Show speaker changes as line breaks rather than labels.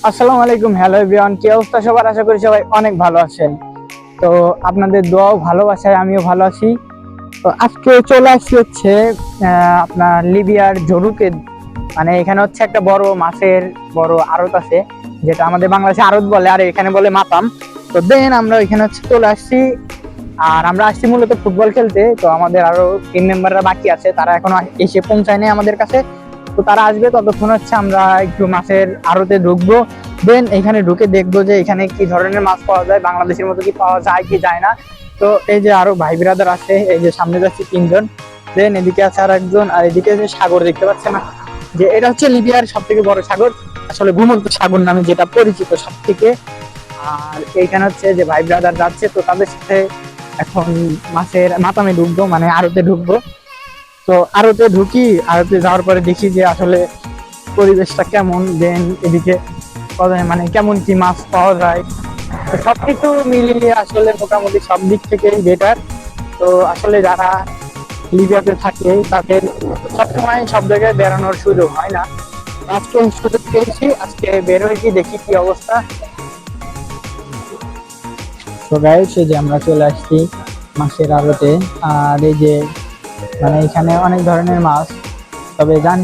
আসসালামু আলাইকুম, hello everyone, কি অবস্থা সবার? আশা করি সবাই অনেক ভালো আছেন। তো আপনাদের দোয়াও ভালোবাসায় আমিও ভালো আছি। তো আজকে চলে আসছি হচ্ছে আপনার লিবিয়ার জরুকে। মানে এখানে হচ্ছে একটা বড় মাছের বড় আড়ত আছে, যেটা আমাদের বাংলাদেশে আড়ত বলে আর এখানে বলে মাতাম। তো দেন আমরা এখানে হচ্ছে চলে আসছি। আর আমরা আসছি মূলত ফুটবল খেলতে। তো আমাদের আরো টিম মেম্বাররা বাকি আছে, তারা এখনো এসে পৌঁছায়নি আমাদের কাছে। তো তারা আসবে, ততক্ষণ হচ্ছে আমরা একটু মাছের আড়তে ঢুকবো। দেন এখানে ঢুকে দেখবো যে এখানে কি ধরনের মাছ পাওয়া যায়, বাংলাদেশের মতো কি পাওয়া যায় কি যায় না। তো এই যে আরো ভাই বিরাদার আছে, এই যে সামনে যাচ্ছে তিনজন, দেন এদিকে আছে আর একজন, আর এদিকে যে সাগর দেখতে পাচ্ছে না, যে এটা হচ্ছে লিবিয়ার সব থেকে বড় সাগর, আসলে ঘুমন্ত সাগর নামে যেটা পরিচিত সব থেকে। আর এইখানে হচ্ছে যে ভাই ব্রাদার যাচ্ছে, তো তাদের সাথে এখন মাছের মাতামে ঢুকবো, মানে আড়তে ঢুকবো। তো আড়তে ঢুকি, আড়তে যাওয়ার পরে দেখি যে আসলে পরিবেশটা কেমন, দেন এদিকে মানে কেমন কি মাছ পাওয়া যায়। তো সবকিছু মিলিয়ে আসলে মোটামুটি সব দিক থেকেই বেটার। তো আসলে যারা লিবিয়াতে থাকে তাদের সবসময় সব জায়গায় বেড়ানোর সুযোগ হয় না। আজকে সুযোগ পেয়েছি, আজকে বের হয়েছি, দেখি কি অবস্থা। তো গাইস, এই যে আমরা চলে আসছি মাছের আড়তে। আর এই যে মানে এখানে অনেক ধরনের মাছ, তবে জানি